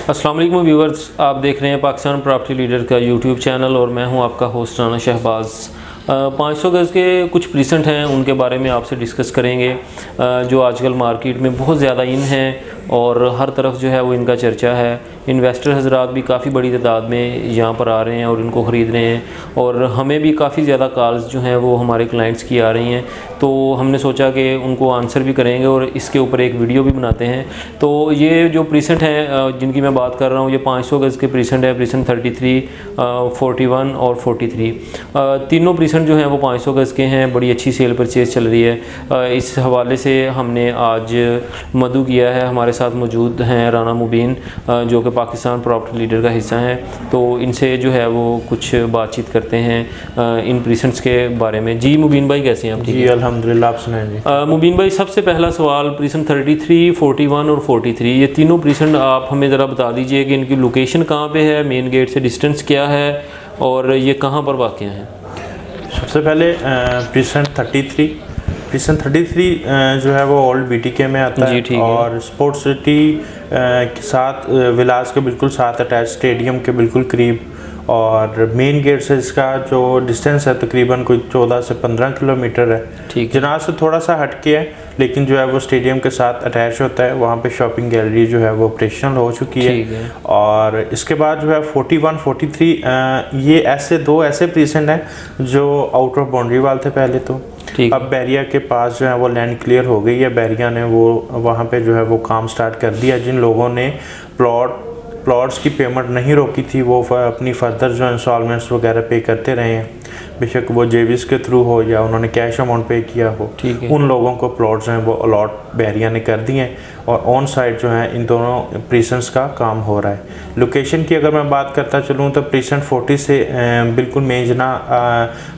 अस्सलाम वालेकुम व्यूवर्स, आप देख रहे हैं पाकिस्तान प्रॉपर्टी लीडर का यूट्यूब चैनल और मैं हूं आपका होस्ट राना शहबाज। 500 गज़ के कुछ प्रीसेंट हैं, उनके बारे में आपसे डिस्कस करेंगे जो आजकल मार्केट में बहुत ज़्यादा इन हैं और हर तरफ जो है वो इनका चर्चा है। इन्वेस्टर हज़रात भी काफ़ी बड़ी तादाद में यहाँ पर आ रहे हैं और इनको ख़रीद रहे हैं और हमें भी काफ़ी ज़्यादा कॉल्स जो हैं वो हमारे क्लाइंट्स की आ रही हैं, तो हमने सोचा कि उनको आंसर भी करेंगे और इसके ऊपर एक वीडियो भी बनाते हैं। तो ये जो प्रीसेंट हैं जिनकी मैं बात कर रहा हूँ, ये 500 गज़ के प्रीसेंट है, प्रीसेंट 33, 41 और 43। तीनों प्रीसेंट जो हैं वो 500 गज़ के हैं। बड़ी अच्छी सेल परचेज़ चल रही है। इस हवाले से हमने आज मदु किया है, हमारे साथ मौजूद हैं राना मुबीन जो कि पाकिस्तान प्रॉपर्टी लीडर का हिस्सा हैं, तो इनसे जो है वो कुछ बातचीत करते हैं इन प्रीसेंट्स के बारे में। जी मुबीन भाई, कैसे हैं आप? जी अल्हम्दुलिल्लाह, आप सुनाएं जी। मुबीन भाई, सबसे पहला सवाल, प्रीसेंट 33, 41 और 43, ये तीनों प्रीसेंट आप हमें ज़रा बता दीजिए कि इनकी लोकेशन कहाँ पे है, मेन गेट से डिस्टेंस क्या है और ये कहाँ पर वाक़ हैं? सबसे पहले प्रीसेंट 33 जो है वो ओल्ड BTK में आता है और स्पोर्ट्स सिटी के साथ विलास के बिल्कुल साथ अटैच, स्टेडियम के बिल्कुल करीब, और मेन गेट से इसका जो डिस्टेंस है तकरीबन कोई 14 से 15 किलोमीटर है। जनाब से थोड़ा सा हटके है, लेकिन जो है वो स्टेडियम के साथ अटैच होता है। वहाँ पे शॉपिंग गैलरी जो है वो ऑपरेशनल हो चुकी है। और इसके बाद जो है 41, 43 ये दो ऐसे प्रीसेंट हैं जो आउट ऑफ बाउंड्री वाले थे पहले तो। अब बैरिया के पास जो है वो लैंड क्लियर हो गई है, बैरिया ने वो वहाँ पे जो है वो काम स्टार्ट कर दिया। जिन लोगों ने प्लॉट्स की पेमेंट नहीं रोकी थी वो अपनी फर्दर जो इंस्टॉलमेंट्स वगैरह पे करते रहे हैं, बेशक वो जेविस के थ्रू हो या उन्होंने कैश अमाउंट पे किया हो। उन लोगों को प्लॉट्स हैं वो अलॉट बैरिया ने कर दिए हैं और ऑन साइट जो है इन दोनों प्रीसेंट्स का काम हो रहा है। लोकेशन की अगर मैं बात करता चलूँ तो प्रीसेंट 40 से बिल्कुल मेजना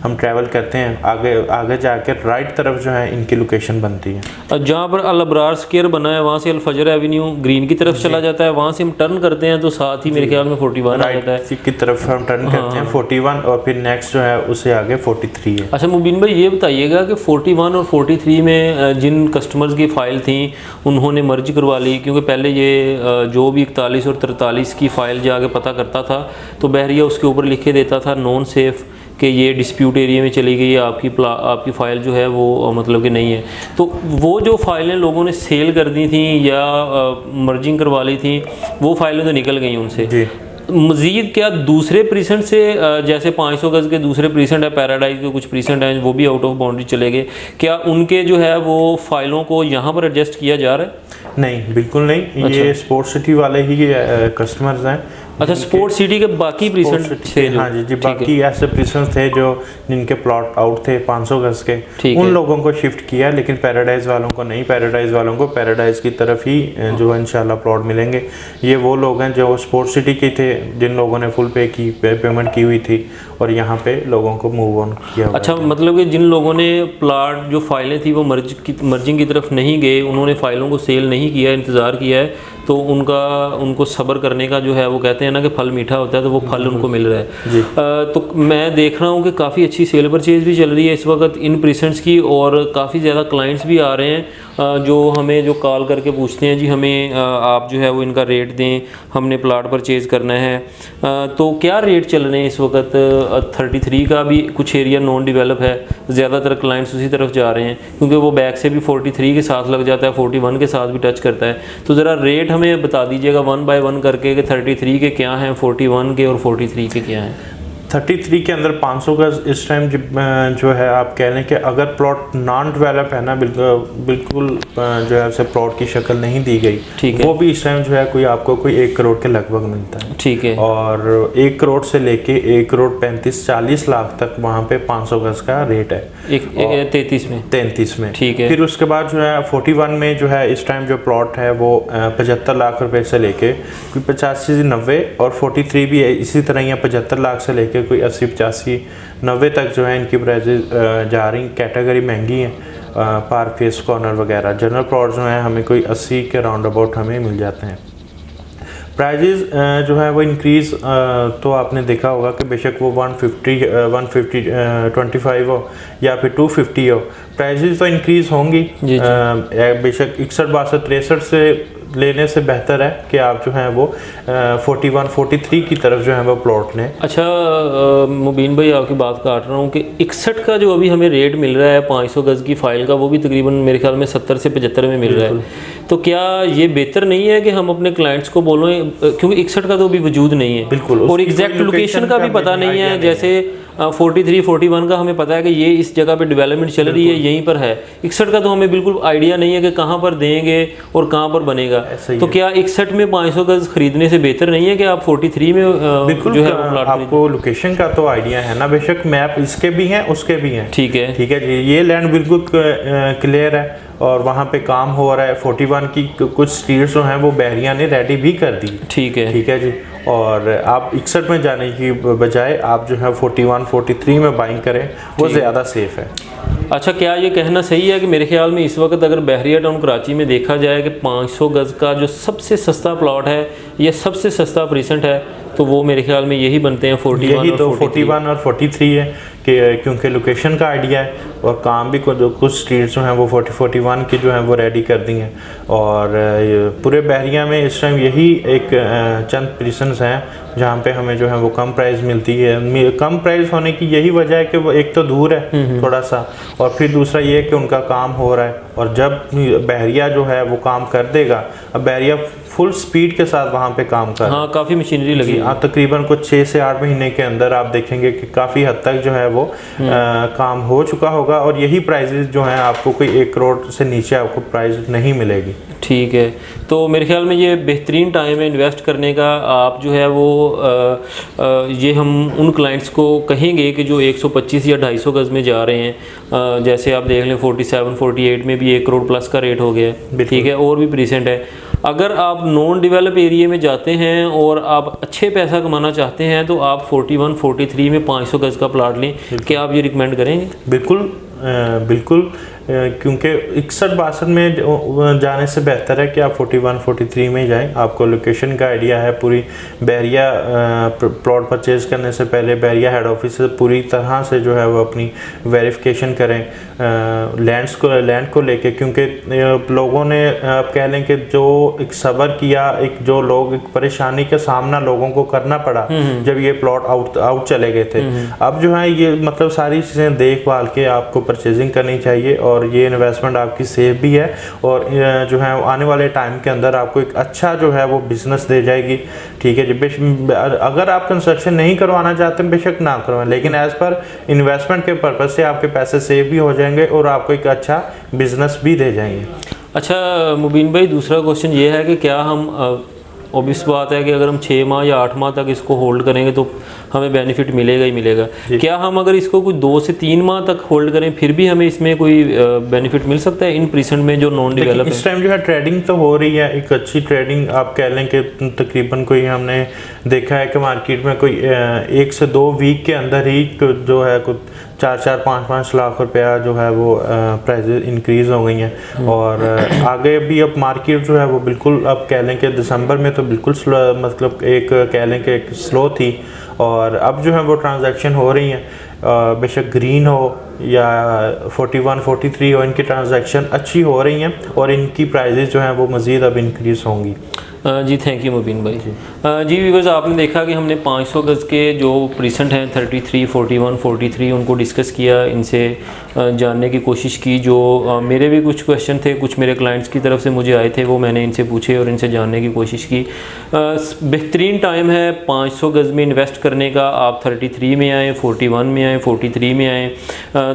हम ट्रैवल करते हैं, आगे जाकर राइट तरफ जो है इनकी लोकेशन बनती है। जहाँ पर अल अब्रार स्क्वायर बना है वहाँ से अल-फजर एवेन्यू ग्रीन की तरफ चला जाता है, वहाँ से हम टर्न करते हैं तो साथ ही मेरे ख्याल में 41 आ जाता है की तरफ हम टर्न करते हैं 41 और फिर नेक्स्ट जो है उससे आगे 43 है। अच्छा मुबीन भाई, ये बताइएगा कि 41 और 43 में जिन कस्टमर्स की फ़ाइल थी उन्होंने मर्ज करवा ली, क्योंकि पहले ये जो भी 41 और 43 की फ़ाइल जाके पता करता था तो बहरिया उसके ऊपर लिख के देता था नॉन सेफ़ कि ये डिस्प्यूट एरिया में चली गई है, आपकी फ़ाइल जो है वो मतलब कि नहीं है। तो वो जो फ़ाइलें लोगों ने सेल कर दी थी या मर्जिंग करवा ली थी, वो फ़ाइलें तो निकल गई उनसे। मज़ीद क्या दूसरे प्रीसेंट से, जैसे 500 गज़ के दूसरे प्रीसेंट है, पैराडाइज के कुछ प्रीसेंट हैं वो भी आउट ऑफ बाउंड्री चले गए, क्या उनके जो है वो फ़ाइलों को यहाँ पर एडजस्ट किया जा रहा है? नहीं, बिल्कुल नहीं। अच्छा। ये स्पोर्ट्स सिटी वाले ही कस्टमर्स हैं। अच्छा, स्पोर्ट्स सिटी के बाकी प्रीसेंट थे? हाँ जी, बाकी ऐसे प्रीसेंट थे जो जिनके प्लॉट आउट थे 500 गज़ के, उन लोगों को शिफ्ट किया, लेकिन पैराडाइज वालों को नहीं। पैराडाइज वालों को पैराडाइज की तरफ ही जो है इंशाल्लाह प्लॉट मिलेंगे। ये वो लोग हैं जो स्पोर्ट्स सिटी के थे, जिन लोगों ने फुल पेमेंट की हुई थी और यहाँ पे लोगों को मूव ऑन किया। अच्छा, मतलब कि जिन लोगों ने प्लाट जो फाइलें थी वो मर्जिंग की तरफ नहीं गए, उन्होंने फ़ाइलों को सेल नहीं किया, इंतज़ार किया है, तो उनको सब्र करने का जो है वो कहते हैं ना कि फल मीठा होता है, तो वो फल उनको मिल रहा है। तो मैं देख रहा हूँ कि काफ़ी अच्छी सेल परचेज़ भी चल रही है इस वक्त इन प्रीसेंट्स की और काफ़ी ज़्यादा क्लाइंट्स भी आ रहे हैं जो हमें जो कॉल करके पूछते हैं जी हमें आप जो है वो इनका रेट दें, हमने प्लाट परचेज़ करना है। तो क्या रेट चल रहे हैं इस वक्त? 33 का भी कुछ एरिया नॉन डिवेलप है, ज़्यादातर क्लाइंट्स उसी तरफ जा रहे हैं क्योंकि वो बैक से भी 43 के साथ लग जाता है, 41 के साथ भी टच करता है। तो ज़रा रेट हमें बता दीजिएगा 1 बाय 1 करके कि 33 के क्या हैं, 41 के और 43 के क्या हैं। 33 के अंदर 500 गज़ इस टाइम जो है आप कह लें कि अगर प्लॉट नॉन डेवलप है ना, बिल्कुल जो है उसे प्लॉट की शक्ल नहीं दी गई, वो भी इस टाइम जो है कोई आपको कोई 1 करोड़ के लगभग मिलता है। ठीक है। और 1 करोड़ से लेके 1 करोड़ 35-40 लाख तक वहाँ पे 500 गज़ का रेट है 33 में। ठीक है। फिर उसके बाद जो है 41 में जो है इस टाइम जो प्लॉट है वो 75 लाख रुपए से लेके कोई 85-90, और 43 भी है इसी तरह ही 75 लाख से लेके कोई 80-85-90 तक जो है इनकी प्राइजेज जा रही। कैटेगरी महंगी है, पार्क फेस कॉर्नर वगैरह। जनरल प्लॉट जो है हमें कोई 80 के राउंड अबाउट हमें मिल जाते हैं। प्राइजेज जो है वो इंक्रीज़ तो आपने देखा होगा कि बेशक वो 150 हो या फिर 250 हो, प्राइजेज तो इंक्रीज़ होंगी। बेशक 61, 62, 63 से लेने से बेहतर है कि आप जो है वो 41, 43 की तरफ जो है वो प्लॉट लें। अच्छा मुबीन भाई, आपकी बात काट रहा हूँ कि 61 का जो अभी हमें रेट मिल रहा है 500 गज़ की फाइल का, वो भी तकरीबन मेरे ख्याल में 70 से 75 में मिल रहा है, तो क्या ये बेहतर नहीं है कि हम अपने क्लाइंट्स को बोलें, क्योंकि 61 का तो अभी वजूद नहीं है बिल्कुल, और एग्जैक्ट लोकेशन का भी पता नहीं है, जैसे 43, 41 का हमें पता है कि ये इस जगह पे डेवलपमेंट चल रही है, यहीं पर है। 61 का तो हमें बिल्कुल आइडिया नहीं है कि कहाँ पर देंगे और कहाँ पर बनेगा, तो क्या 61 में 500 गज खरीदने से बेहतर नहीं है कि आप 43 में बिल्कुल जो है प्लॉट आपको लोकेशन का तो आइडिया है ना, बेशक मैप इसके भी हैं उसके भी हैं, ठीक है जी। ये लैंड बिल्कुल क्लियर है और वहाँ पे काम हो रहा है। 41 की कुछ स्ट्रीट्स जो हैं वो बहरिया ने रेडी भी कर दी, ठीक है जी। और आप 61 में जाने की बजाय आप जो है 41, 43 में बाइंग करें, वो ज़्यादा सेफ है। अच्छा, क्या ये कहना सही है कि मेरे ख्याल में इस वक्त अगर बहरिया टाउन कराची में देखा जाए कि 500 गज़ का जो सबसे सस्ता प्लॉट है या सबसे सस्ता प्रीसेंट है, तो वो मेरे ख्याल में यही बनते हैं 41 तो 41 और 43 है कि क्योंकि लोकेशन का आइडिया है और काम भी कुछ स्ट्रीट्स जो हैं वो 41 की जो हैं वो रेडी कर दी हैं। और पूरे बहरिया में इस टाइम यही एक चंद प्रीसेंट्स हैं जहाँ पे हमें जो है वो कम प्राइस मिलती है। कम प्राइस होने की यही वजह है कि वो एक तो दूर है थोड़ा सा, और फिर दूसरा ये है कि उनका काम हो रहा है, और जब बहरिया जो है वो काम कर देगा, अब बहरिया फुल स्पीड के साथ वहाँ पे काम कर, हाँ काफ़ी मशीनरी लगी, तकरीबन कुछ 6 से 8 महीने के अंदर आप देखेंगे कि काफ़ी हद तक जो है वो काम हो चुका होगा, और यही प्राइजेस जो हैं आपको कोई 1 करोड़ से नीचे आपको प्राइस नहीं मिलेगी। ठीक है, तो मेरे ख्याल में ये बेहतरीन टाइम है इन्वेस्ट करने का। आप जो है वो ये हम उन क्लाइंट्स को कहेंगे कि जो 125 या 250 गज़ में जा रहे हैं, जैसे आप देख लें 47, 48 में भी 1 करोड़ प्लस का रेट हो गया है, ठीक है, और भी प्रीसेंट है। अगर आप नॉन डेवलप एरिया में जाते हैं और आप अच्छे पैसा कमाना चाहते हैं, तो आप 41, 43 में 500 गज़ का प्लाट लें। क्या आप ये रिकमेंड करेंगे? बिल्कुल, क्योंकि 61-62 में जाने से बेहतर है कि आप 41, 43 में जाएं। आपको लोकेशन का आइडिया है, पूरी बहरिया प्लॉट परचेज़ करने से पहले बहरिया हेड ऑफिस से पूरी तरह से जो है वो अपनी वेरिफिकेशन करें लैंड को लेके, क्योंकि लोगों ने आप कह लें कि जो एक सब्र किया, एक जो लोग एक परेशानी का सामना लोगों को करना पड़ा जब ये प्लॉट आउट चले गए थे। अब जो है ये मतलब सारी चीज़ें देखभाल के आपको परचेजिंग करनी चाहिए, और ये इन्वेस्टमेंट आपकी सेफ भी है, और जो है आने वाले टाइम के अंदर आपको एक अच्छा जो है वो बिजनेस दे जाएगी। ठीक है जी, अगर आप कंस्ट्रक्शन नहीं करवाना चाहते बेशक ना करवाएं, लेकिन एज पर इन्वेस्टमेंट के पर्पज़ से आपके पैसे सेव भी हो जाएंगे और आपको एक अच्छा बिजनेस भी दे जाएंगे। अच्छा मुबीन भाई, दूसरा क्वेश्चन ये है कि क्या हम ऑब्वियस बात है कि अगर हम 6 माह या 8 माह तक इसको होल्ड करेंगे तो हमें बेनिफिट मिलेगा ही मिलेगा। क्या हम अगर इसको कुछ 2 से 3 माह तक होल्ड करें फिर भी हमें इसमें कोई बेनिफिट मिल सकता है इन प्रीसेंट में जो नॉन डेवलप है? इस टाइम जो है ट्रेडिंग तो हो रही है, एक अच्छी ट्रेडिंग आप कह लें कि तकरीबन कोई हमने देखा है कि मार्केट में कोई 1 से 2 वीक के अंदर ही जो है कुछ 4-4, 5-5 लाख रुपया जो है वो प्राइजेस इंक्रीज़ हो गई हैं। और आगे भी अब मार्केट जो है वो बिल्कुल अब कह लें कि दिसंबर में तो बिल्कुल मतलब एक कह लें कि एक स्लो थी, और अब जो है वो ट्रांजैक्शन हो रही हैं, बेशक ग्रीन हो या 41, 43 हो, इनकी ट्रांजैक्शन अच्छी हो रही हैं और इनकी प्राइजेस जो हैं वो मज़ीद अब इंक्रीज़ होंगी। जी थैंक यू मुबीन भाई। जी व्यूअर्स, आपने देखा कि हमने 500 गज़ के जो प्रीसेंट हैं 33, 41, 43 उनको डिस्कस किया, इनसे जानने की कोशिश की। जो मेरे भी कुछ क्वेश्चन थे, कुछ मेरे क्लाइंट्स की तरफ से मुझे आए थे, वो मैंने इनसे पूछे और इनसे जानने की कोशिश की। बेहतरीन टाइम है 500 गज़ में इन्वेस्ट करने का। आप 33 में आएँ, 41 में आएँ, 43 में आएँ,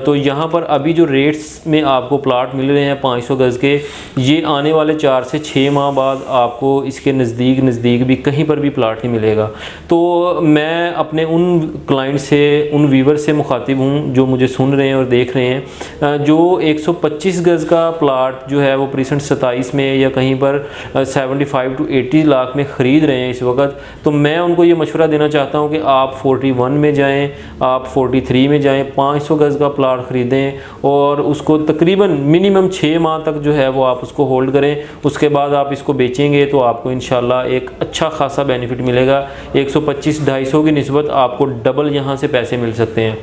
तो यहाँ पर अभी जो रेट्स में आपको प्लाट मिल रहे हैं 500 गज़ के, ये आने वाले 4 से 6 माह बाद आपको इसके नज़दीक भी कहीं पर भी प्लाट नहीं मिलेगा। तो मैं अपने उन क्लाइंट से, उन व्यूवर से मुखातिब हूँ जो मुझे सुन रहे हैं और देख रहे हैं, जो 125 गज़ का प्लाट जो है वो प्रीसेंट 27 में या कहीं पर 75 to 80 लाख में ख़रीद रहे हैं इस वक्त। तो मैं उनको ये मशवरा देना चाहता हूँ कि आप 41 में जाएँ, आप 43 में जाएँ, 500 गज़ का प्लाट ख़रीदें और उसको तकरीबन मिनिमम 6 माह तक जो है वो आप उसको होल्ड करें। उसके बाद आप इसको बेचेंगे तो आपको इंशाल्लाह एक अच्छा खासा बेनिफिट मिलेगा। 125-250 की निस्बत आपको डबल यहाँ से पैसे मिल सकते हैं।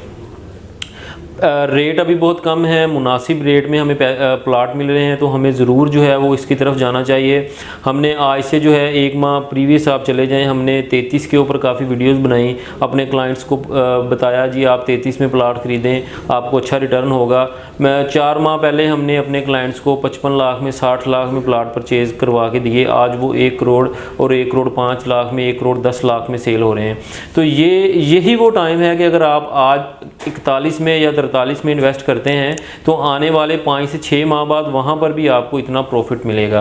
रेट अभी बहुत कम है, मुनासिब रेट में हमें प्लाट मिल रहे हैं, तो हमें ज़रूर जो है वो इसकी तरफ जाना चाहिए। हमने आज से जो है 1 माह प्रीवियस आप चले जाएं, हमने 33 के ऊपर काफ़ी वीडियोस बनाई, अपने क्लाइंट्स को बताया जी आप 33 में प्लाट ख़रीदें, आपको अच्छा रिटर्न होगा। मैं 4 माह पहले हमने अपने क्लाइंट्स को 55 लाख में, 60 लाख में प्लाट परचेज़ करवा के दिए। आज वो 1 करोड़ और 1 करोड़ 5 लाख में, 1 करोड़ 10 लाख में सेल हो रहे हैं। तो यही वो टाइम है कि अगर आप आज 41 में या 43 में इन्वेस्ट करते हैं तो आने वाले 5 से 6 माह बाद वहाँ पर भी आपको इतना प्रॉफिट मिलेगा।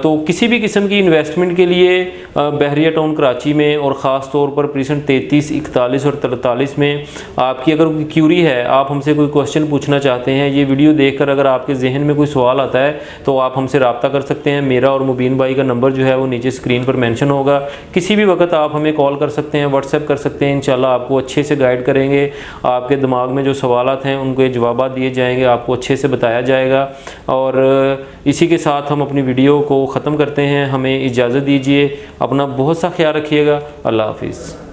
तो किसी भी किस्म की इन्वेस्टमेंट के लिए बहरिया टाउन कराची में और ख़ास तौर पर प्रीसेंट 33, 41 और 43 में आपकी अगर कोई क्यूरी है, आप हमसे कोई क्वेश्चन पूछना चाहते हैं, ये वीडियो देखकर अगर आपके जहन में कोई सवाल आता है तो आप हमसे रब्ता कर सकते हैं। मेरा और मुबीन भाई का नंबर जो है वो नीचे स्क्रीन पर मेंशन होगा। किसी भी वक्त आप हमें कॉल कर सकते हैं, व्हाट्सएप कर सकते हैं। इंशाल्लाह आपको अच्छे से गाइड करेंगे। आपके दिमाग में जो सवालात हैं उनके जवाब दिए जाएंगे, आपको अच्छे से बताया जाएगा। और इसी के साथ हम अपनी वीडियो को ख़त्म करते हैं। हमें इजाज़त दीजिए। अपना बहुत सा ख्याल रखिएगा। अल्लाह हाफिज़।